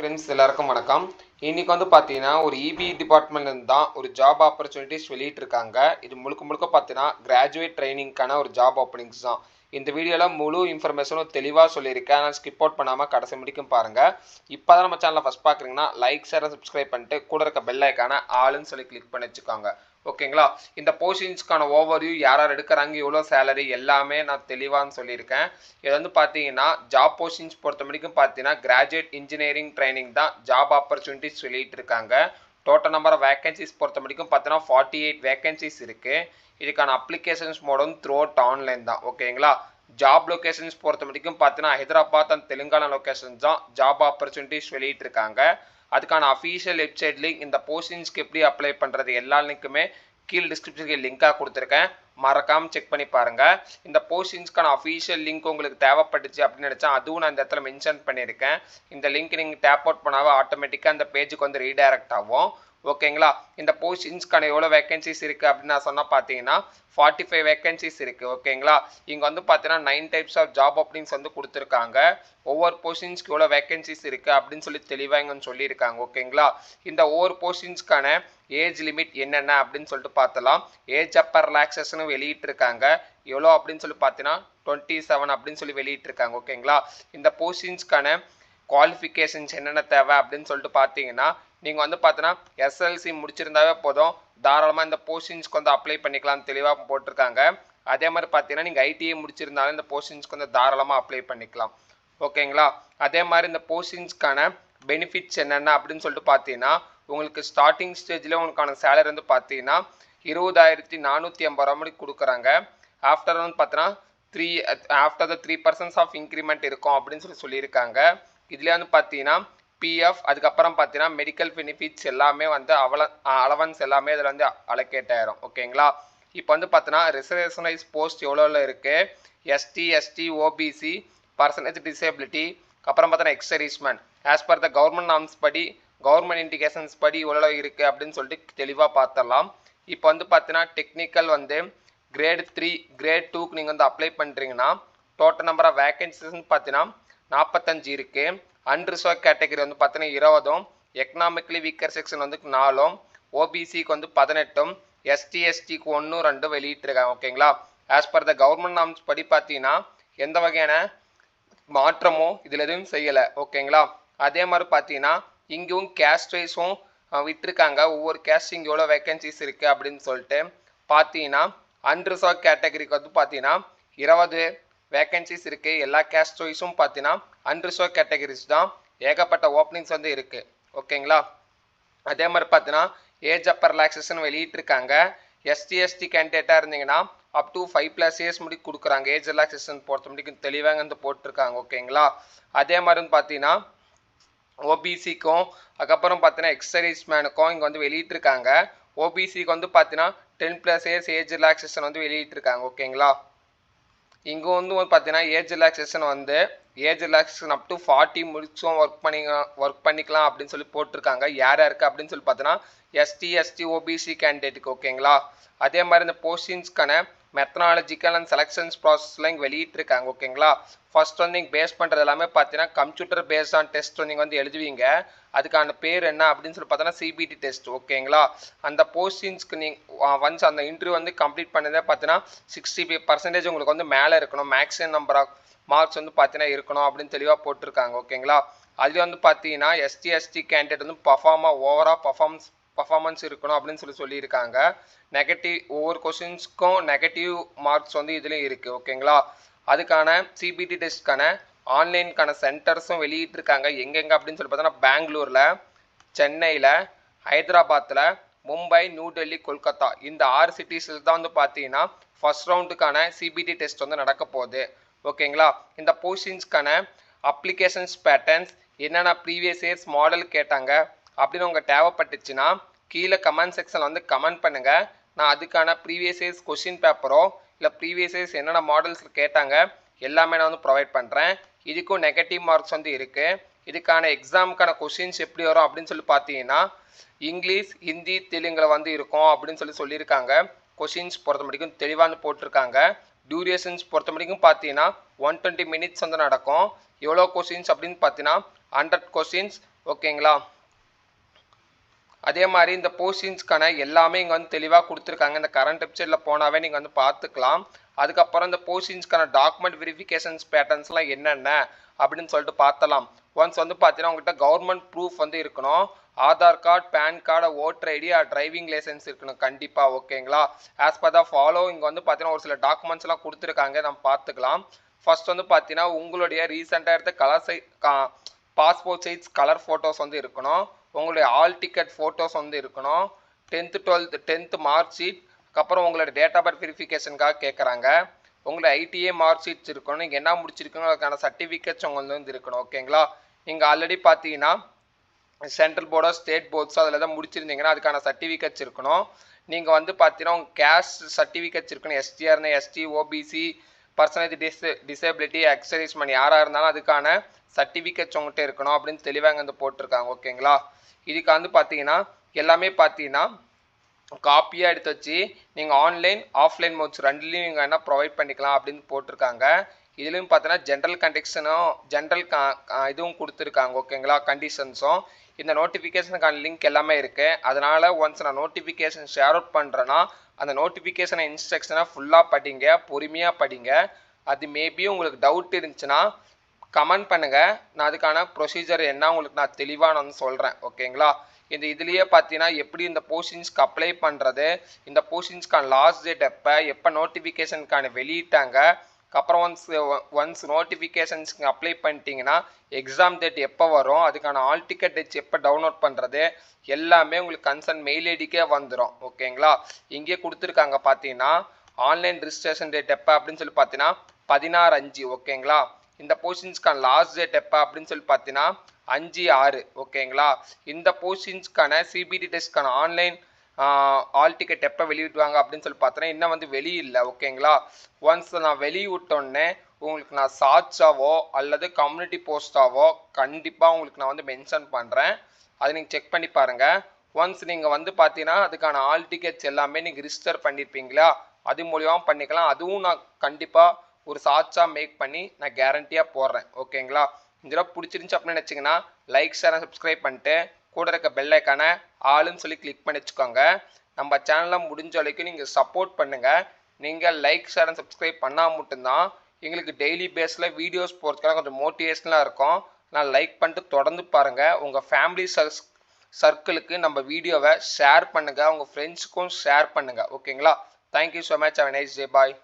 Friends எல்லாருக்கும் வணக்கம். இன்னைக்கு வந்து பார்த்தீங்கன்னா ஒரு இபி டிபார்ட்மெண்ட் தான் ஒரு ஜாப் ஆப்பர்ச்சுனிட்டிஸ் வெளியிட்டிருக்காங்க. இது முழுக்க முழுக்க பார்த்தீங்கன்னா கிராஜுவேட் ட்ரைனிங்க்கான ஒரு ஜாப் ஓப்பனிங்ஸ் தான். இந்த வீடியோவில் முழு இன்ஃபர்மேஷனும் தெளிவாக சொல்லியிருக்கேன். ஆனால் ஸ்கிப் அவுட் பண்ணாமல் கடைசி முடிக்கும் பாருங்கள். இப்போ தான் நம்ம சேனலை ஃபஸ்ட் பார்க்குறீங்கன்னா லைக் ஷேர் சப்ஸ்கிரைப் பண்ணிட்டு கூட இருக்க பெல் ஐக்கான ஆளுன்னு சொல்லி கிளிக் பண்ணி வச்சுக்கோங்க. ஓகேங்களா? இந்த போஸ்டிங்ஸ்க்கான ஓவர்வியூ யார் யார் எடுக்கிறாங்க, எவ்வளோ சேலரி எல்லாமே நான் தெளிவான்னு சொல்லியிருக்கேன். இது வந்து பார்த்தீங்கன்னா ஜாப் போஸ்டிங்ஸ் பொறுத்த வரைக்கும் பார்த்தீங்கன்னா கிராஜுவேட் இன்ஜினியரிங் ட்ரைனிங் தான் ஜாப் ஆப்பர்ச்சுனிட்டிஸ் வெளியிட்டிருக்காங்க. டோட்டல் நம்பர் ஆஃப் வேகன்சிஸ் பொறுத்த வரைக்கும் பார்த்தீங்கன்னா 48 வேகன்சிஸ் இருக்குது. இதுக்கான அப்ளிகேஷன்ஸ் மோடும் த்ரூ அவுட் ஆன்லைன் தான். ஓகேங்களா? ஜாப் லொக்கேஷன்ஸ் பொறுத்த வரைக்கும் பார்த்தீங்கன்னா ஹைதராபாத் அண்ட் தெலுங்கானா லொக்கேஷன்ஸ் தான் ஜாப் ஆப்பர்ச்சுனிட்டிஸ் வெளியிட்டிருக்காங்க. அதுக்கான அஃபீஷியல் வெப்சைட் லிங்க், இந்த போஸ்டிங்ஸ்க்கு எப்படி அப்ளை பண்ணுறது எல்லா லிங்க்குமே கீழே டிஸ்கிரிப்ஷனுக்கு லிங்காக கொடுத்துருக்கேன். மறக்காமல் செக் பண்ணி பாருங்கள். இந்த போஸ்டிங்ஸ்க்கான அஃபீஷியல் லிங்க் உங்களுக்கு தேவைப்பட்டுச்சு அப்படின்னு நினச்சா அதுவும் நான் இந்த இடத்துல மென்ஷன் பண்ணியிருக்கேன். இந்த லிங்க் நீங்கள் டேப் அவுட் பண்ணாவே ஆட்டோமேட்டிக்காக அந்த பேஜுக்கு வந்து ரீடைரக்ட் ஆகும். ஓகேங்களா? இந்த போஸ்டிங்ஸ்க்கான எவ்வளோ வேகன்சிஸ் இருக்குது அப்படின்னு நான் சொன்னால் பார்த்தீங்கன்னா 45 வேகன்சிஸ் இருக்குது. ஓகேங்களா? இங்கே வந்து பார்த்தீங்கன்னா 9 டைப்ஸ் ஆஃப் ஜாப் ஓப்பனிங்ஸ் வந்து கொடுத்துருக்காங்க. ஒவ்வொரு போஸ்டிங்ஸ்க்கு எவ்வளோ வேகன்சிஸ் இருக்குது அப்படின்னு சொல்லி தெளிவாக இங்கே சொல்லியிருக்காங்க. ஓகேங்களா? இந்த ஒவ்வொரு போஸ்டிங்ஸ்க்கான ஏஜ் லிமிட் என்னென்ன அப்படின்னு சொல்லிட்டு பார்த்தலாம். ஏஜ் அப்பர் ரிலாக்ஸேஷனும் வெளியிட்டிருக்காங்க. எவ்வளோ அப்படின்னு சொல்லி பார்த்தீங்கன்னா 27 அப்படின்னு சொல்லி வெளியிட்டிருக்காங்க. ஓகேங்களா? இந்த போஸ்டிங்ஸ்க்கான குவாலிஃபிகேஷன்ஸ் என்னென்ன தேவை அப்படின்னு சொல்லிட்டு பார்த்தீங்கன்னா நீங்கள் வந்து பார்த்தீங்கன்னா எஸ்எல்சி முடிச்சிருந்தாவே போதும், தாராளமாக இந்த போஸ்டிங்ஸ்க்கு வந்து அப்ளை பண்ணிக்கலாம்னு தெளிவாக போட்டிருக்காங்க. அதே மாதிரி பார்த்தீங்கன்னா நீங்கள் ஐடிஐ முடிச்சிருந்தாலும் இந்த போஸ்டிங்ஸ்க்கு வந்து தாராளமாக அப்ளை பண்ணிக்கலாம். ஓகேங்களா? அதே மாதிரி இந்த போஸ்டிங்ஸ்க்கான பெனிஃபிட்ஸ் என்னென்ன அப்படின்னு சொல்லிட்டு பார்த்தீங்கன்னா உங்களுக்கு ஸ்டார்டிங் ஸ்டேஜில் உங்களுக்கான சேலரி வந்து பார்த்தீங்கன்னா 20,450 ரூபா மாதிரி கொடுக்குறாங்க. ஆஃப்டர் வந்து பார்த்தீங்கன்னா ஆஃப்டர் த 3% ஆஃப் இன்க்ரிமெண்ட் இருக்கும் அப்படின்னு சொல்லியிருக்காங்க. இதுலேயே வந்து பார்த்தீங்கன்னா பிஎஃப், அதுக்கப்புறம் பார்த்தீங்கன்னா மெடிக்கல் பெனிஃபிட்ஸ் எல்லாமே வந்து அலவன்ஸ் எல்லாமே இதில் வந்து அலோகேட் ஆயிரும். ஓகேங்களா? இப்போ வந்து பார்த்தீங்கன்னா ரிசர்வேஷனைஸ் போஸ்ட் எவ்வளோ இருக்குது, எஸ்டி ஓபிசி பர்சனேஜ் டிசேபிலிட்டி, அப்புறம் பார்த்தீங்கன்னா ex-serviceman as per the government norms படி கவர்மெண்ட் இண்டிகேஷன்ஸ் படி எவ்வளோ இருக்குது அப்படின்னு சொல்லிட்டு தெளிவாக பார்த்துடலாம். இப்போ வந்து பார்த்தீங்கன்னா டெக்னிக்கல் வந்து கிரேட் 3 கிரேட் 2க்கு நீங்கள் வந்து அப்ளை பண்ணுறீங்கன்னா டோட்டல் நம்பர் ஆஃப் வேகன்சிஸ்ன்னு பார்த்தீங்கன்னா 45 இருக்குது. அன்ரிசர்வ் கேட்டகரி வந்து பார்த்தீங்கன்னா 20, எக்கனாமிக்கலி வீக்கர் செக்ஷன் வந்து 4, ஓபிசிக்கு வந்து 18, எஸ்டிக்கு 1 2 வெளியிட்டிருக்காங்க. ஓகேங்களா? As per the government norms படி பார்த்தீங்கன்னா எந்த வகையான மாற்றமோ இதில் எதுவும் செய்யலை. ஓகேங்களா? அதே மாதிரி பார்த்தீங்கன்னா இங்கேயும் கேஸ்ட் வைஸும் விட்டுருக்காங்க. ஒவ்வொரு கேஸ்டிங் எவ்வளோ வேகன்சிஸ் இருக்குது அப்படின்னு சொல்லிட்டு பார்த்தீங்கன்னா அன்ரிசர்வ் கேட்டகரிக்கு வந்து பார்த்தீங்கன்னா 20 வேகன்சிஸ் இருக்குது. எல்லா கேஸ்ட் வைஸும் பார்த்தீங்கன்னா அன்ரிசர்வ் கேட்டகரிஸ் தான். ஏகப்பட்ட ஓப்பனிங்ஸ் வந்து இருக்குது. ஓகேங்களா? அதே மாதிரி பார்த்தீங்கன்னா ஏஜ் அப்பர் ரிலாக்ஸேஷன் வெளியிட்டிருக்காங்க. எஸ்டி கேண்டிடேட்டாக இருந்தீங்கன்னா அப் டு 5+ இயர்ஸ் முடி கொடுக்குறாங்க. ஏஜ் ரிலாக்ஸேஷன் பொறுத்த முடிக்கும் தெளிவாக வந்து போட்டிருக்காங்க. ஓகேங்களா? அதே மாதிரி வந்து பார்த்தீங்கன்னா ஓபிசிக்கும் அதுக்கப்புறம் பார்த்தீங்கன்னா எக்ஸர்வீஸ்மேனுக்கும் இங்கே வந்து வெளியிட்டிருக்காங்க. ஓபிசிக்கு வந்து பார்த்தீங்கன்னா 10+ இயர்ஸ் ஏஜ் ரிலாக்ஸேஷன் வந்து வெளியிட்டிருக்காங்க. ஓகேங்களா? இங்கே வந்து பார்த்தீங்கன்னா ஏஜ் ரிலாக்ஸேஷன் அப் டு 40 முடிச்சும் ஒர்க் பண்ணிக்கலாம் அப்படின்னு சொல்லி போட்டிருக்காங்க. யார் யாருக்கு அப்படின்னு சொல்லி பார்த்தீங்கன்னா எஸ்டி ஓபிசி கேண்டிடேட்டுக்கு. ஓகேங்களா? அதே மாதிரி இந்த போஸ்டிங்ஸ்க்கான மெத்தனாலஜிக்கல் அண்ட் செலெக்ஷன்ஸ் ப்ராசஸ்லாம் இங்கே வெளியிட்டிருக்காங்க. ஓகேங்களா? ஃபர்ஸ்ட் வந்து நீங்கள் பேஸ் பண்ணுறது எல்லாமே பார்த்தீங்கன்னா கம்ப்யூட்டர் பேஸ்ட் ஆன் டெஸ்ட் நீங்கள் வந்து எழுதுவீங்க. அதுக்கான பேர் என்ன அப்படின்னு சொல்லி பார்த்தீங்கன்னா சிபிடி டெஸ்ட். ஓகேங்களா? அந்த போஸ்டிங்ஸ்க்கு நீங்கள் ஒன்ஸ் அந்த இன்டர்வியூ வந்து கம்ப்ளீட் பண்ணதே பார்த்தீங்கன்னா 65% உங்களுக்கு வந்து மேலே இருக்கணும். மேக்ஸிமம் நம்பர் ஆஃப் மார்க்ஸ் வந்து பார்த்தீங்கன்னா இருக்கணும் அப்படின்னு தெளிவாக போட்டிருக்காங்க. ஓகேங்களா? அது வந்து பார்த்தீங்கன்னா எஸ்டி கேண்டிடேட் வந்து பர்ஃபார்மன்ஸ் இருக்கணும் அப்படின்னு சொல்லியிருக்காங்க. ஒவ்வொரு கொஸ்டின்ஸ்க்கும் நெகட்டிவ் மார்க்ஸ் வந்து இதுலேயும் இருக்குது. ஓகேங்களா? அதுக்கான சிபிடி டெஸ்ட்க்கான ஆன்லைனுக்கான சென்டர்ஸும் வெளியிட்டிருக்காங்க. எங்கெங்கே அப்படின்னு சொல்லி பார்த்தீங்கன்னா பெங்களூரில், சென்னையில், ஹைதராபாத்தில், மும்பை, நியூ டெல்லி, கொல்கத்தா இந்த 6 சிட்டிஸில் தான் வந்து பார்த்தீங்கன்னா ஃபர்ஸ்ட் ரவுண்டுக்கான சிபிடி டெஸ்ட் வந்து நடக்க போகுது. ஓகேங்களா? இந்த போஸ்டிங்ஸ்க்கான அப்ளிகேஷன்ஸ் பேட்டர்ன்ஸ் என்னென்ன ப்ரீவியஸ் இயர்ஸ் மாடல் கேட்டாங்க அப்படின்னு உங்களுக்கு தேவைப்பட்டுச்சுன்னா கீழே கமெண்ட் செக்ஷனில் வந்து கமெண்ட் பண்ணுங்கள். நான் அதுக்கான ப்ரீவியஸ் இயர்ஸ் கொஸ்டின் பேப்பரோ இல்லை ப்ரீவியஸ் இயர்ஸ் என்னென்ன மாடல்ஸ் கேட்டாங்க எல்லாமே நான் வந்து ப்ரொவைட் பண்ணுறேன். இதுக்கும் நெகட்டிவ் மார்க்ஸ் வந்து இருக்குது. இதுக்கான எக்ஸாமுக்கான கொஸ்டின்ஸ் எப்படி வரும் அப்படின்னு சொல்லி பார்த்தீங்கன்னா இங்கிலீஷ், ஹிந்தி, தெலுங்கில் வந்து இருக்கும் அப்படின்னு சொல்லியிருக்காங்க. கொஸ்டின்ஸ் பொறுத்த முடிக்கும் தெளிவாக போட்டிருக்காங்க. டியூரேஷன்ஸ் பொறுத்த முடிக்கும் பார்த்தீங்கன்னா 120 மினிட்ஸ் வந்து நடக்கும். எவ்வளோ கொஸ்டின்ஸ் அப்படின்னு பார்த்தீங்கன்னா 100 கொஸ்டின்ஸ் ஓகேங்களா. அதே மாதிரி இந்த போஸ்டிங்ஸ்க்கான எல்லாமே இங்கே வந்து தெளிவாக கொடுத்துருக்காங்க. இந்த கரண்ட் வெப்சைட்டில் போனாவே நீங்கள் வந்து பார்த்துக்கலாம். அதுக்கப்புறம் இந்த போஸ்டிங்ஸ்க்கான டாக்குமெண்ட் வெரிஃபிகேஷன்ஸ் பேட்டர்ன்ஸ்லாம் என்னென்ன அப்படின்னு சொல்லிட்டு பார்த்தலாம். ஒன்ஸ் வந்து பார்த்தீங்கன்னா உங்கள்கிட்ட கவர்மெண்ட் ப்ரூஃப் வந்து இருக்கணும். Aadhaar card, PAN card, voter ID, driving licence இருக்கணும் கண்டிப்பாக. ஓகேங்களா. ஆஸ் பர் த ஃபாலோ இங்கே வந்து பார்த்தீங்கன்னா ஒரு சில டாக்குமெண்ட்ஸ்லாம் கொடுத்துருக்காங்க, நம்ம பார்த்துக்கலாம். ஃபர்ஸ்ட் வந்து பார்த்தீங்கன்னா உங்களுடைய ரீசெண்டாக எடுத்த பாஸ்போர்ட் சைஸ் கலர் ஃபோட்டோஸ் வந்து இருக்கணும். உங்களுடைய ஆல் டிக்கெட் ஃபோட்டோஸ் வந்து இருக்கணும். 10th 12th 10th mark sheet, அப்புறம் உங்களோட டேட் ஆஃப் பர்த் வெரிஃபிகேஷனுக்காக கேட்குறாங்க. உங்களோட ஐடிஏ மார்க் ஷீட்ஸ் இருக்கணும். நீங்கள் என்ன முடிச்சிருக்கீங்களோ அதுக்கான சர்டிஃபிகேட்ஸ் உங்களுக்கு வந்து இருக்கணும். ஓகேங்களா. நீங்கள் ஆல்ரெடி பார்த்தீங்கன்னா சென்ட்ரல் போர்டோ ஸ்டேட் போர்ட்ஸோ அதில் தான் முடிச்சிருந்தீங்கன்னா அதுக்கான சர்டிஃபிகேட்ஸ் இருக்கணும். நீங்கள் வந்து பார்த்தீங்கன்னா உங்கள் கேஸ்ட் சர்டிஃபிகேட்ஸ் இருக்கணும். எஸ்டிஆர்னா ST, OBC, percentage disability, ex-serviceman யாராக இருந்தாலும் அதுக்கான சர்டிஃபிகேட்ஸ் உங்கள்கிட்ட இருக்கணும் அப்படின்னு தெளிவாக வந்து போட்டிருக்காங்க. ஓகேங்களா. இதுக்கு வந்து பார்த்தீங்கன்னா எல்லாமே பார்த்தீங்கன்னா காப்பியாக எடுத்து வச்சு நீங்கள் ஆன்லைன் ஆஃப்லைன் மோட்ஸ் ரெண்டுலேயும் நீங்கள் என்ன ப்ரொவைட் பண்ணிக்கலாம் அப்படின்னு போட்டிருக்காங்க. இதுலேயும் பார்த்தீங்கன்னா ஜென்ரல் கண்டிஷனும் இதுவும் கொடுத்துருக்காங்க. ஓகேங்களா. கண்டிஷன்ஸும் இந்த நோட்டிஃபிகேஷனுக்கான லிங்க் எல்லாமே இருக்குது. அதனால் ஒன்ஸ் நான் நோட்டிஃபிகேஷன் ஷேர் அவுட் பண்ணுறேன்னா அந்த நோட்டிஃபிகேஷனை இன்ஸ்ட்ரக்ஷனை ஃபுல்லாக படிங்க, பொறுமையாக படிங்க. அது மேபி உங்களுக்கு டவுட் இருந்துச்சுன்னா கமெண்ட் பண்ணுங்கள். நான் அதுக்கான ப்ரொசீஜர் என்ன உங்களுக்கு நான் தெளிவாக நான் சொல்கிறேன். ஓகேங்களா. இதுலேயே பார்த்தீங்கன்னா எப்படி இந்த போஸ்டிங்ஸ்க்கு அப்ளை பண்ணுறது, இந்த போஸ்டிங்ஸ்க்கான லாஸ்ட் டேட் எப்போ நோட்டிஃபிகேஷனுக்கான வெளியிட்டாங்க, அப்புறம் ஒன்ஸ் நோட்டிஃபிகேஷன்ஸ்க்கு அப்ளை பண்ணிட்டீங்கன்னா எக்ஸாம் டேட் எப்போ வரும், அதுக்கான ஆல் டிக்கெட் டேட்ஸ் எப்போ டவுன்லோட் பண்ணுறது எல்லாமே உங்களுக்கு கன்சர்ன் மெயில் ஐடிக்கே வந்துடும். ஓகேங்களா. இங்கே கொடுத்துருக்காங்க பார்த்தீங்கன்னா ஆன்லைன் ரிஜிஸ்ட்ரேஷன் டேட் எப்போ அப்படின்னு சொல்லி பார்த்தீங்கன்னா 16/5. ஓகேங்களா. இந்த போஸ்டிங்ஸ்க்கான லாஸ்ட் டேட் எப்போ அப்படின்னு சொல்லி பார்த்தீங்கன்னா 5/6. ஓகேங்களா. இந்த போஸ்டிங்ஸ்க்கான சிபிடி டெஸ்ட்க்கான ஆன்லைன் ஆல் டிக்கெட் எப்போ வெளியிடுவாங்க அப்படின்னு சொல்லி பார்த்தோன்னா இன்னும் வந்து வெளியில்லை. ஓகேங்களா. ஒன்ஸ் நான் வெளியிட்டோன்னே உங்களுக்கு நான் ஷார்ட்ஸாவோ அல்லது கம்யூனிட்டி போஸ்டாவோ கண்டிப்பாக உங்களுக்கு நான் வந்து மென்ஷன் பண்ணுறேன். அதை நீங்கள் செக் பண்ணி பாருங்கள். ஒன்ஸ் நீங்கள் வந்து பார்த்தீங்கன்னா அதுக்கான ஆல் டிக்கெட்ஸ் எல்லாமே நீங்கள் ரிஜிஸ்டர் பண்ணியிருப்பீங்களா, அது மூலியமாக பண்ணிக்கலாம். அதுவும் நான் கண்டிப்பாக ஒரு ஷார்ட்ஸாக மேக் பண்ணி நான் கேரண்டியாக போடுறேன். ஓகேங்களா. இதெல்லாம் பிடிச்சிருந்துச்சு அப்படின்னு நினச்சிங்கன்னா லைக், ஷேர், சப்ஸ்கிரைப் பண்ணிட்டு கூட இருக்க பெல் ஐக்கானை ஆளுன்னு சொல்லி கிளிக் பண்ணி வச்சுக்கோங்க. நம்ம சேனலில் முடிஞ்ச வரைக்கும் நீங்கள் சப்போர்ட் பண்ணுங்கள். நீங்கள் லைக், ஷேர், சப்ஸ்கிரைப் பண்ணால் மட்டும்தான் எங்களுக்கு டெய்லி பேஸில் வீடியோஸ் போகிறதுக்காக கொஞ்சம் மோட்டிவேஷனாக இருக்கும். நான் லைக் பண்ணிட்டு தொடர்ந்து பாருங்கள். உங்கள் ஃபேமிலி சர்க்கிளுக்கு நம்ம வீடியோவை ஷேர் பண்ணுங்கள். உங்கள் ஃப்ரெண்ட்ஸுக்கும் ஷேர் பண்ணுங்கள். ஓகேங்களா. Thank you so much. Have a nice day. Bye.